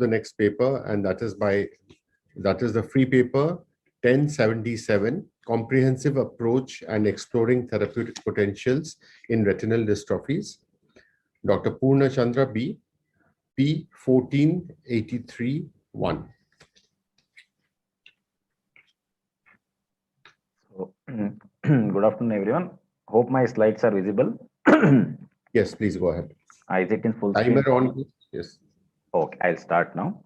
the next paper, and that is the free paper 1077, Comprehensive Approach and Exploring Therapeutic Potentials in Retinal Dystrophies. Dr. Purna Chandra B, P 1483-1. So, good afternoon, everyone. Hope my slides are visible. Yes, please go ahead. Is it in full Timer screen? on, please. Yes. Okay, I'll start now.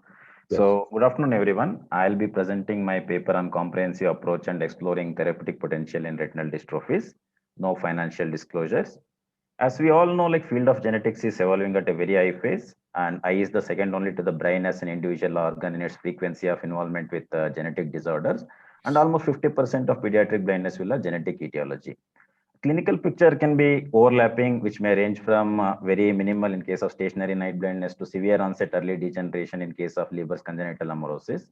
Yes. So, good afternoon, everyone. I'll be presenting my paper on comprehensive approach and exploring therapeutic potential in retinal dystrophies. No financial disclosures. As we all know, like field of genetics is evolving at a very high pace, and eye is the second only to the brain as an individual organ in its frequency of involvement with genetic disorders, and almost 50% of pediatric blindness will have genetic etiology. Clinical picture can be overlapping, which may range from very minimal in case of stationary night blindness to severe onset early degeneration in case of Leber's congenital amaurosis.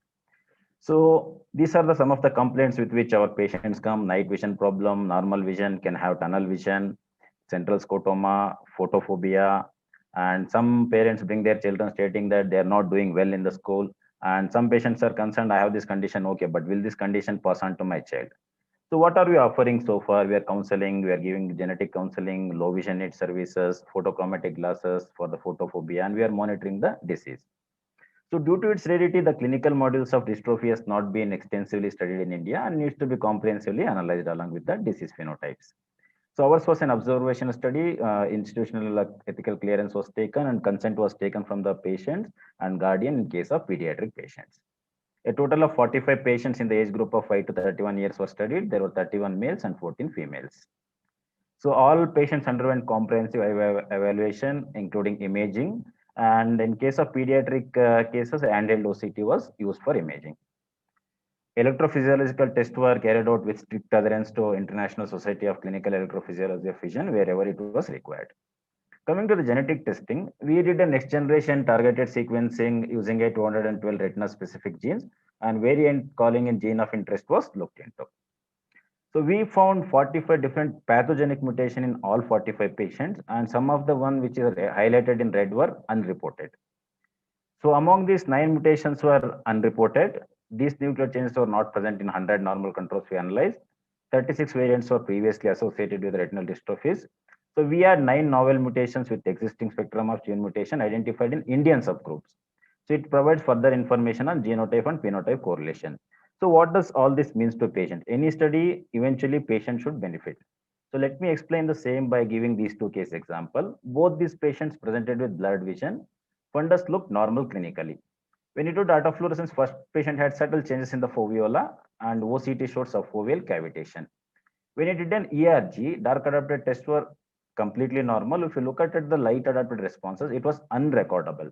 So these are the some of the complaints with which our patients come: night vision problem, normal vision, can have tunnel vision, central scotoma, photophobia, and some parents bring their children stating that they are not doing well in the school. And some patients are concerned, I have this condition, okay, but will this condition pass on to my child? So what are we offering so far? We are counseling, we are giving genetic counseling, low vision aid services, photochromatic glasses for the photophobia, and we are monitoring the disease. So due to its rarity, the clinical models of dystrophy has not been extensively studied in India and needs to be comprehensively analyzed along with the disease phenotypes. So ours was an observation study, institutional ethical clearance was taken and consent was taken from the patients and guardian in case of pediatric patients. A total of 45 patients in the age group of 5 to 31 years were studied. There were 31 males and 14 females. So all patients underwent comprehensive evaluation, including imaging. And in case of pediatric cases, handheld OCT was used for imaging. Electrophysiological tests were carried out with strict adherence to International Society of Clinical Electrophysiology of Vision wherever it was required. Coming to the genetic testing, we did a next generation targeted sequencing using a 212 retina specific genes, and variant calling in gene of interest was looked into. So we found 45 different pathogenic mutation in all 45 patients, and some of the one which is highlighted in red were unreported. So among these 9 mutations were unreported. These nuclear changes were not present in 100 normal controls we analyzed. 36 variants were previously associated with retinal dystrophies. So we had 9 novel mutations with existing spectrum of gene mutation identified in Indian subgroups. So it provides further information on genotype and phenotype correlation. So what does all this means to patient? Any study, eventually patient should benefit. So let me explain the same by giving these two case example. Both these patients presented with blurred vision. Fundus looked normal clinically. When you do data fluorescence, first patient had subtle changes in the foveola and OCT showed subfoveal cavitation. When you did an ERG, dark adapted tests were completely normal. If you look at it, the light adapted responses, it was unrecordable.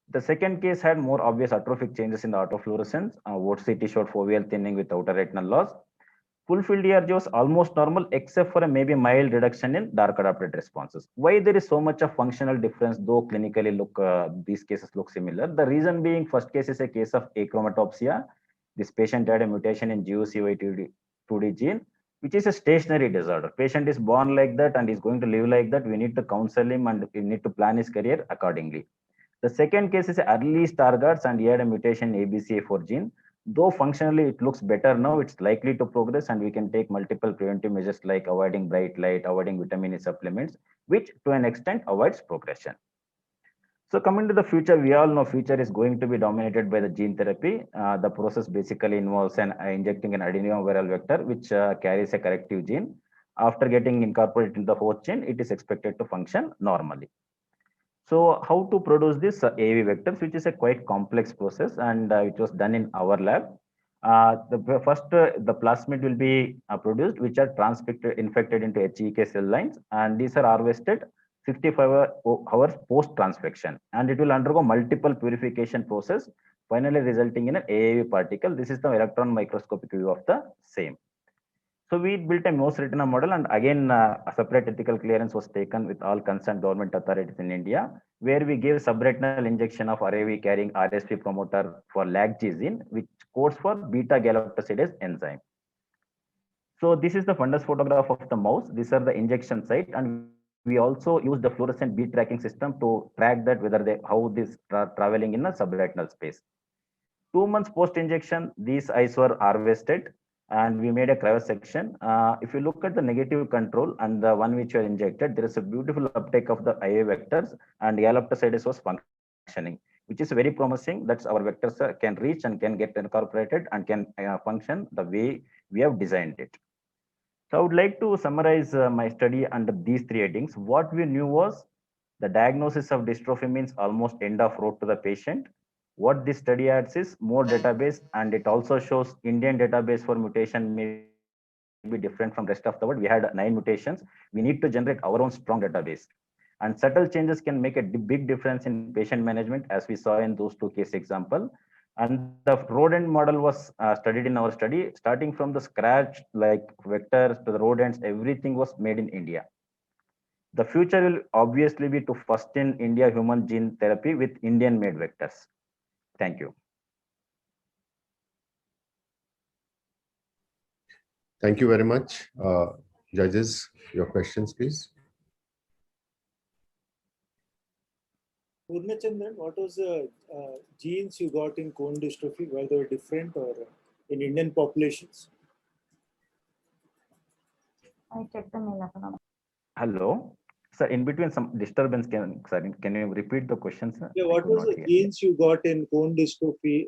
The second case had more obvious atrophic changes in the autofluorescence. OCT showed foveal thinning with outer retinal loss. Full-field ERG was almost normal except for a maybe mild reduction in dark adapted responses. Why there is so much of functional difference, though clinically these cases look similar? The reason being, first case is a case of achromatopsia. This patient had a mutation in GUCY2D gene, which is a stationary disorder. Patient is born like that and is going to live like that. We need to counsel him and we need to plan his career accordingly. The second case is early Stargardt's and he had a mutation ABCA4 gene. Though functionally it looks better now, it's likely to progress and we can take multiple preventive measures like avoiding bright light, avoiding vitamin E supplements, which to an extent avoids progression. So coming to the future, we all know future is going to be dominated by the gene therapy. The process basically involves injecting an adenoviral vector, which carries a corrective gene. After getting incorporated in the host gene, it is expected to function normally. So how to produce this AAV vectors, which is a quite complex process and it was done in our lab. The plasmid will be produced, which are infected into HEK cell lines, and these are harvested 65 hours post-transfection, and it will undergo multiple purification process, finally resulting in an AAV particle. This is the electron microscopic view of the same. So we built a mouse retina model, and again, a separate ethical clearance was taken with all concerned government authorities in India, where we gave subretinal injection of RAV carrying RSP promoter for LAG-G gene, which codes for beta galactosidase enzyme. So this is the fundus photograph of the mouse. These are the injection site, and we also use the fluorescent bead tracking system to track that whether how this traveling in a subretinal space. 2 months post injection, these eyes were harvested and we made a cryosection. If you look at the negative control and the one which were injected, there is a beautiful uptake of the IA vectors and galactosidase was functioning, which is very promising that our vectors can reach and can get incorporated and can function the way we have designed it. So I would like to summarize my study under these three headings. What we knew was the diagnosis of dystrophy means almost end of road to the patient. What this study adds is more database, and it also shows Indian database for mutation may be different from rest of the world. We had 9 mutations. We need to generate our own strong database. And subtle changes can make a big difference in patient management, as we saw in those 2 case example. And the rodent model was studied in our study, starting from the scratch, like vectors to the rodents, everything was made in India. The future will obviously be to first in India human gene therapy with Indian made vectors. Thank you. Thank you very much. Judges, your questions, please. Purnachandran, what was the genes you got in cone dystrophy? Were they different or in Indian populations? I checked the mail. Hello. Sir, in between some disturbance, can you repeat the question, sir? Yeah, what was the genes you got in cone dystrophy?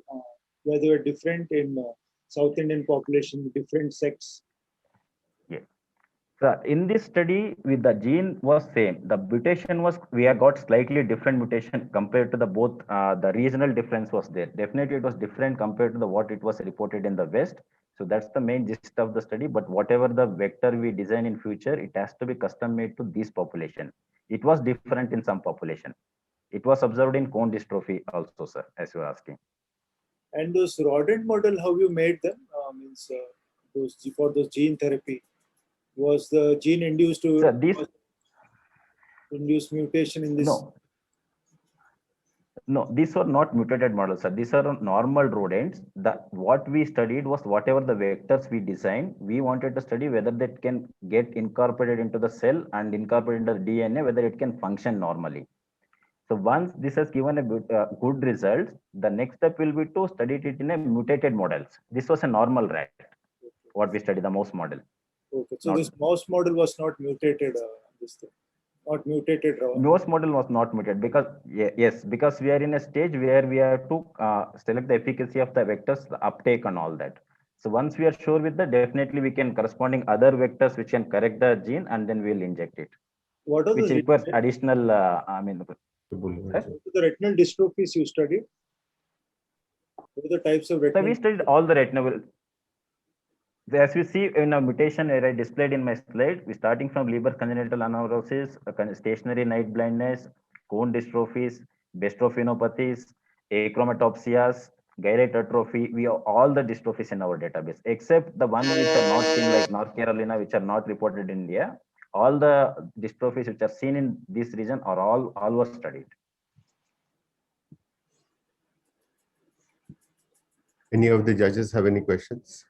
Where they were different in South Indian population, different sex? Yeah. So in this study, with the gene was same. The mutation was, we have got slightly different mutation compared to the both, the regional difference was there. Definitely it was different compared to the what it was reported in the West. So that's the main gist of the study. But whatever the vector we design in future, it has to be custom made to this population. It was different in some population. It was observed in cone dystrophy also, sir, as you are asking. And those rodent model, how you made them? Those for those gene therapy, was the gene induced to Sir, this induce mutation in this? No, these were not mutated models, sir. These are normal rodents. What we studied was whatever the vectors we designed, we wanted to study whether that can get incorporated into the cell and incorporated into the DNA, whether it can function normally. So once this has given a good result, the next step will be to study it in a mutated models. This was a normal rat, what we studied, the mouse model. Okay, so this mouse model was not mutated, this thing. Not mutated. Mouse model was not mutated because yes, because we are in a stage where we have to select the efficacy of the vectors, the uptake and all that. So once we are sure with that, definitely we can corresponding other vectors which can correct the gene and then we will inject it. What are which requires additional, the retinal dystrophies you studied? What are the types of retinal? So we studied all the retinal. As we see in a mutation area displayed in my slide, we starting from Leber congenital amaurosis, stationary night blindness, cone dystrophies, bestrophinopathies, achromatopsias, gyrate atrophy. We have all the dystrophies in our database, except the one which are not seen like North Carolina, which are not reported in India. All the dystrophies which are seen in this region are all were studied. Any of the judges have any questions?